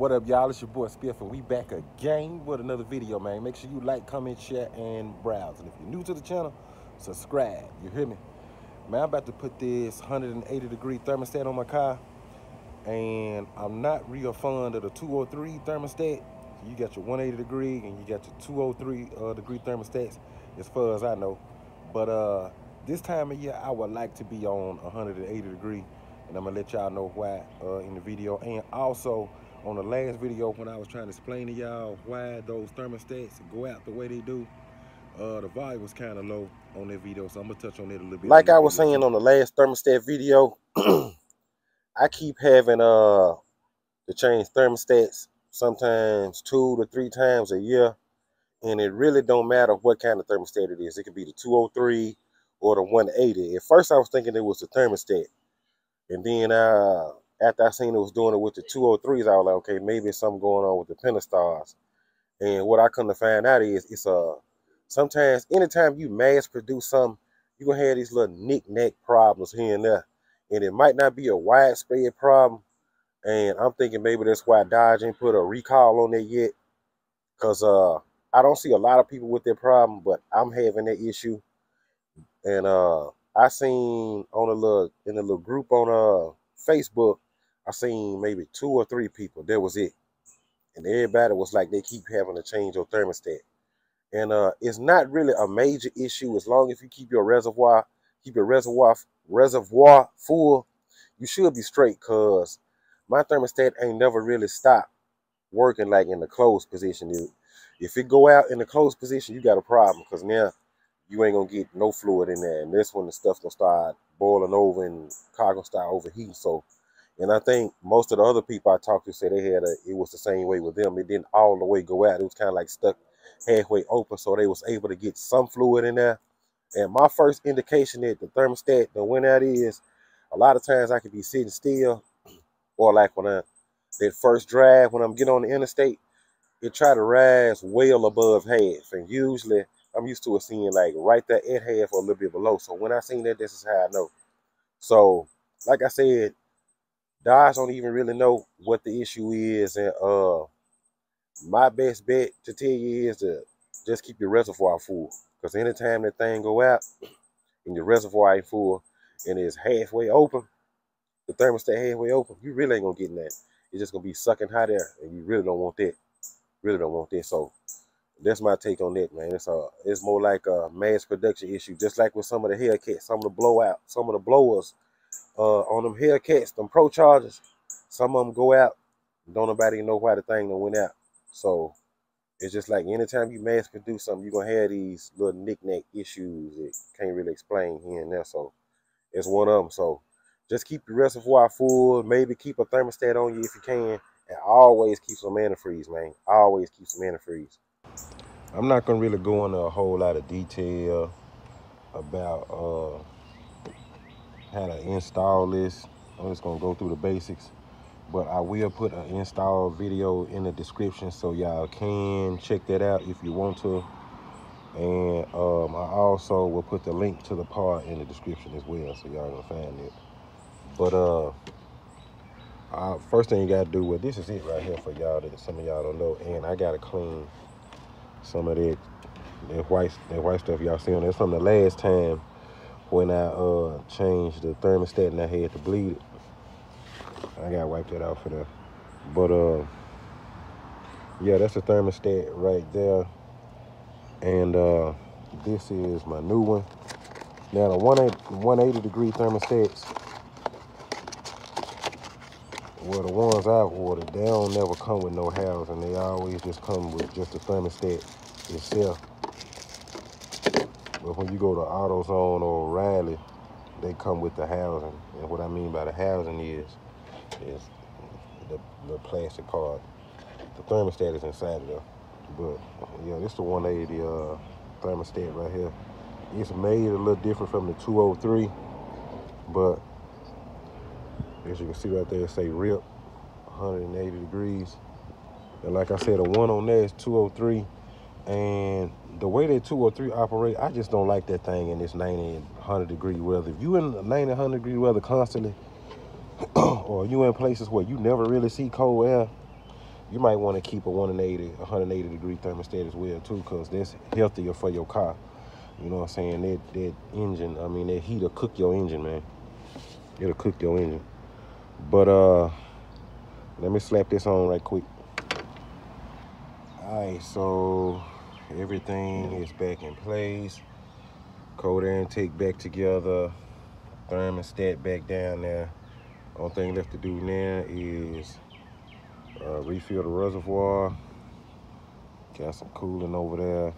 What up, y'all? It's your boy Spiff, and we back again with another video, man. Make sure you like, comment, share, and browse. And if you're new to the channel, subscribe. You hear me? Man, I'm about to put this 180-degree thermostat on my car, and I'm not real fond of the 203 thermostat. You got your 180-degree, and you got your 203-degree thermostats, as far as I know. But this time of year, I would like to be on 180-degree, and I'm gonna let y'all know why in the video. And also, on the last video, when I was trying to explain to y'all why those thermostats go out the way they do, the volume was kind of low on that video, so I'm gonna touch on that a little bit. Like I was saying on the last thermostat video, I keep having to change thermostats sometimes 2 to 3 times a year, and it really don't matter what kind of thermostat it is. It could be the 203 or the 180. At first, I was thinking it was the thermostat, and then after I seen it was doing it with the 203s, I was like, okay, maybe it's something going on with the pentastars. And what I come to find out is it's sometimes anytime you mass produce something, you're gonna have these little knick-knack problems here and there. And it might not be a widespread problem. And I'm thinking maybe that's why Dodge ain't put a recall on it yet. Cause I don't see a lot of people with that problem, but I'm having that issue. And I seen on in a little group on Facebook, I seen maybe 2 or 3 people. That was it. And everybody was like, they keep having to change your thermostat. And it's not really a major issue as long as you keep your reservoir full. You should be straight, cause my thermostat ain't never really stopped working like in the closed position. If it go out in the closed position, you got a problem, cause now you ain't gonna get no fluid in there, and that's when the stuff gonna start boiling over and car gonna start overheating. So, and I think most of the other people I talked to said it was the same way with them. It didn't all the way go out. It was kind of like stuck halfway open, so they was able to get some fluid in there. And my first indication that the thermostat that went out is a lot of times I could be sitting still, or like when that first drive when I'm getting on the interstate, it try to rise well above half, and usually I'm used to it seeing like right there at half or a little bit below. So when I seen that, this is how I know. So like I said, Dodge don't even really know what the issue is, and my best bet to tell you is to just keep your reservoir full, because anytime that thing go out and your reservoir ain't full and it's halfway open, the thermostat halfway open, you really ain't gonna get in that. It's just gonna be sucking hot air, and you really don't want that. Really don't want that. So that's my take on that, man. It's more like a mass production issue, just like with some of the Hellcats, some of the blowers on them Hellcats, them Pro Chargers. Some of them go out, don't nobody know why the thing done went out. So it's just like anytime you mass produce something, you're gonna have these little knick-knack issues that can't really explain here and there. So it's one of them. So just keep your reservoir full, maybe keep a thermostat on you if you can, and always keep some antifreeze, man. Always keep some antifreeze. I'm not gonna really go into a whole lot of detail about how to install this. I'm just gonna go through the basics, but I will put an install video in the description so y'all can check that out if you want to. And I also will put the link to the part in the description as well, so y'all gonna find it. But first thing you gotta do, well, this is it right here for y'all that some of y'all don't know, and I gotta clean some of that white stuff y'all see on there. From the last time when I changed the thermostat and I had to bleed it. I gotta wipe that out for there. But yeah, that's the thermostat right there. And this is my new one. Now the 180-degree thermostats, well, the ones I've ordered, they don't never come with no housing. They always just come with just the thermostat itself. But when you go to AutoZone or O'Reilly, they come with the housing. And what I mean by the housing is the plastic part. The thermostat is inside of there. But yeah, this is the 180 thermostat right here. It's made a little different from the 203, but as you can see right there, it say RIPP 180 degrees. And like I said, the one on there is 203. And the way that 203 operate, I just don't like that thing in this 90 and 100 degree weather. If you in 90 and 100 degree weather constantly, or you in places where you never really see cold air, you might want to keep a 180 degree thermostat as well too, because that's healthier for your car. You know what I'm saying? That engine, I mean, that heat'll cook your engine, man. It'll cook your engine. But let me slap this on right quick. Alright, so everything is back in place. Cold air intake back together. Thermostat back down there. Only thing left to do now is refill the reservoir. Got some cooling over there.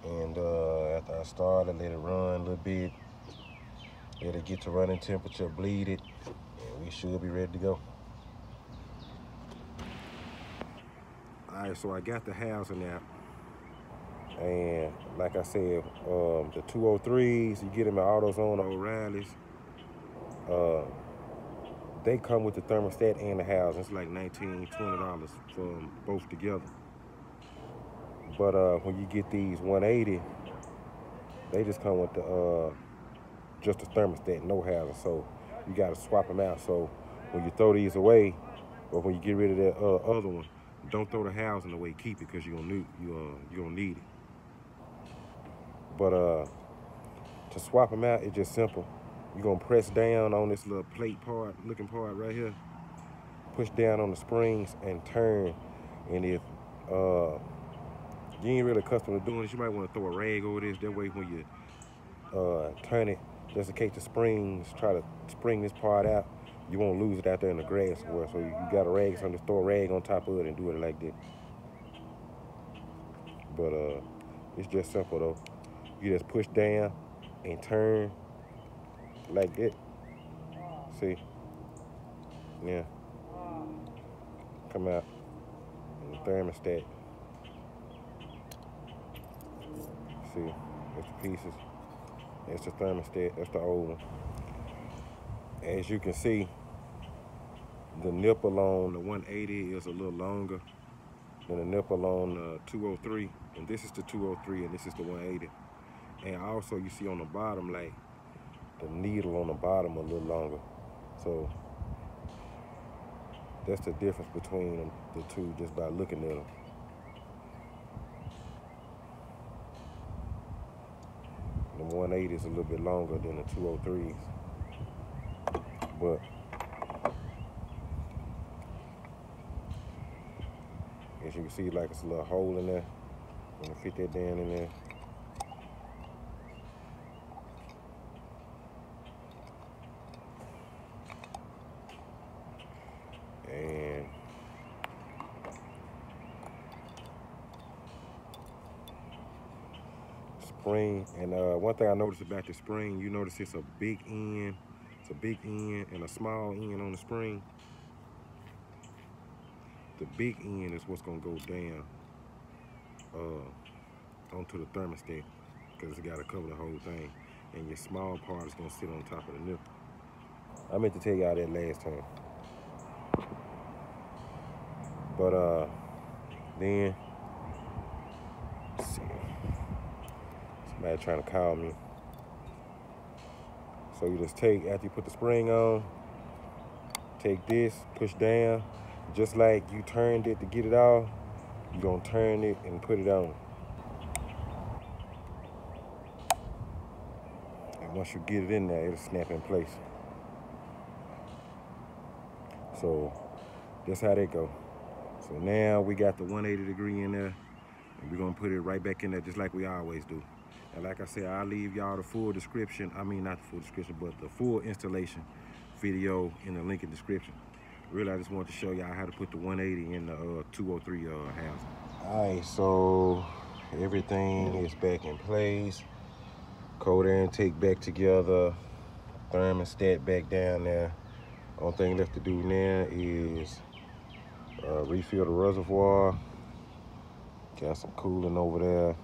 And after I start, I let it run a little bit. Let it get to running temperature, bleed it, and we should be ready to go. Alright, so I got the housing out. And like I said, the 203s, you get them at AutoZone or O'Reilly's. They come with the thermostat and the housing. It's like $19, $20 for both together. But when you get these 180, they just come with the just the thermostat, no housing. So you got to swap them out. So when you throw these away, or when you get rid of that other one, don't throw the housing away. Keep it, because you're gonna need it. But to swap them out, it's just simple. You're gonna press down on this little plate part, looking part right here. Push down on the springs and turn. And if you ain't really accustomed to doing this, you might want to throw a rag over this. That way when you turn it, just in case the springs try to spring this part out, you won't lose it out there in the grass somewhere. So you got a rag, so just throw a rag on top of it and do it like that. But it's just simple though. You just push down and turn like that. See? Yeah. Come out in the thermostat. See? That's the pieces. That's the thermostat. That's the old one. As you can see, the nipple on the 180 is a little longer than the nipple on the 203. And this is the 203 and this is the 180. And also you see on the bottom, like the needle on the bottom a little longer. So that's the difference between the two just by looking at them. The 180 is a little bit longer than the 203s. But as you can see, like it's a little hole in there. I'm gonna fit that down in there. And spring. And one thing I noticed about the spring, you notice it's a big end. It's a big end and a small end on the spring. The big end is what's gonna go down onto the thermostat, because it's got to cover the whole thing. And your small part is gonna sit on top of the nipple. I meant to tell y'all that last time. But then, let's see, somebody trying to call me. So you just take, after you put the spring on, take this, push down, just like you turned it to get it off, you're gonna turn it and put it on. And once you get it in there, it'll snap in place. So that's how they go. So now we got the 180 degree in there, and we're gonna put it right back in there just like we always do. And like I said, I'll leave y'all the full description. I mean, not the full description, but the full installation video in the link in the description. Really, I just wanted to show y'all how to put the 180 in the 203 housing. All right, so everything is back in place. Cold air intake back together. Thermostat back down there. Only thing left to do now is refill the reservoir. Got some cooling over there.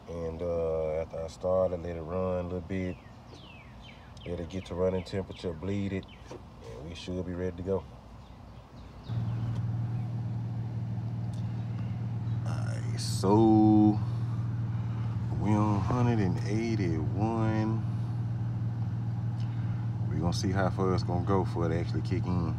And after I start, I let it run a little bit. Let it get to running temperature, bleed it, and we should be ready to go. Alright, so we on 181. We're gonna see how far it's gonna go for it to actually kick in.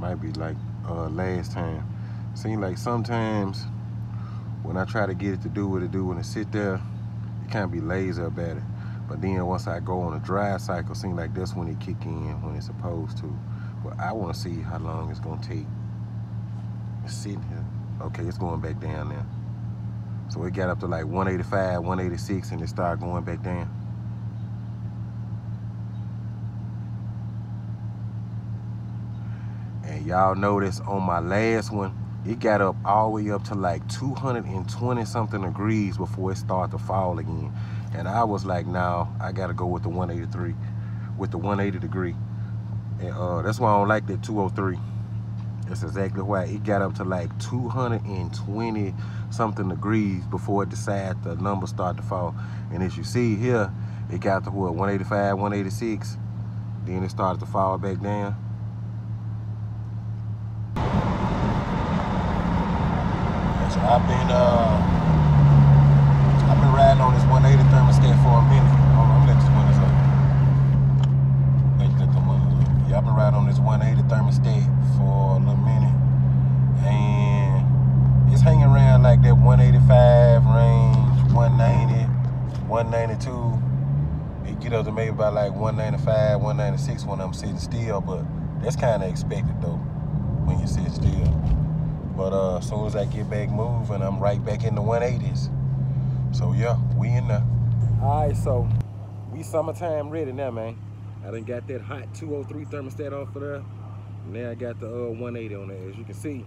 Might be like last time. Seems like sometimes when I try to get it to do what it do when it sit there, it can't be lazy about it. But then once I go on a drive cycle, seems like that's when it kick in, when it's supposed to. But I want to see how long it's gonna take. It's sitting here. Okay, it's going back down now. So it got up to like 185, 186, and it started going back down. And y'all notice on my last one, it got up all the way up to like 220 something degrees before it started to fall again. And I was like, no, I gotta go with the 183, with the 180 degree. And that's why I don't like that 203. That's exactly why it got up to like 220 something degrees before it decided the number started to fall. And as you see here, it got to what, 185, 186. Then it started to fall back down. So I've been riding on this 180 thermostat for a minute. Hold on, let me let this windows up. Let the windows up. Yeah, I've been riding on this 180 thermostat for a little minute, and it's hanging around like that 185 range, 190, 192. It get up to maybe about like 195, 196 when I'm sitting still, but that's kind of expected though when you sit still. But as soon as I get back moving, I'm right back in the 180s. So yeah, we in there. All right, so we summertime ready now, man. I done got that hot 203 thermostat off of there. Now I got the 180 on there. As you can see,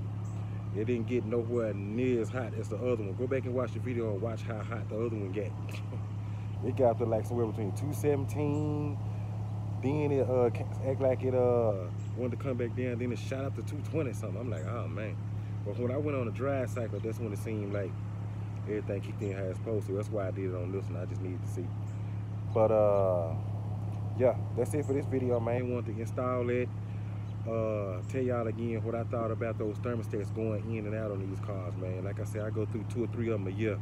it didn't get nowhere near as hot as the other one. Go back and watch the video and watch how hot the other one got. It got up to like somewhere between 217. Then it act like it wanted to come back down. Then it shot up to 220 something. I'm like, oh man. But when I went on the drive cycle, that's when it seemed like everything kicked in how it's supposed to. That's why I did it on this one. I just needed to see. But yeah, that's it for this video, man. I wanted to install it. Tell y'all again what I thought about those thermostats going in and out on these cars, man. Like I said, I go through 2 or 3 of them a year,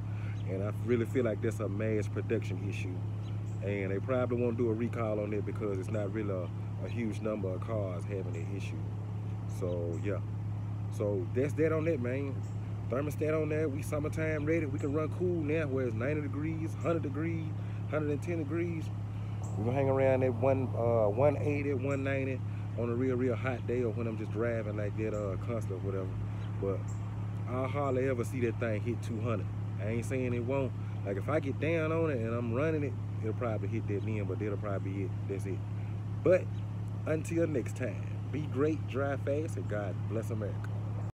and I really feel like that's a mass production issue. And they probably won't do a recall on it because it's not really a huge number of cars having that issue. So yeah. So that's that on that, man. Thermostat on there. We summertime ready. We can run cool now where it's 90 degrees, 100 degrees, 110 degrees. We're gonna hang around at 180, 190 on a real hot day, or when I'm just driving like that constant or whatever. But I'll hardly ever see that thing hit 200. I ain't saying it won't. Like if I get down on it and I'm running it, it'll probably hit that then, but that'll probably be it. That's it. But until next time, be great, drive fast, and God bless America.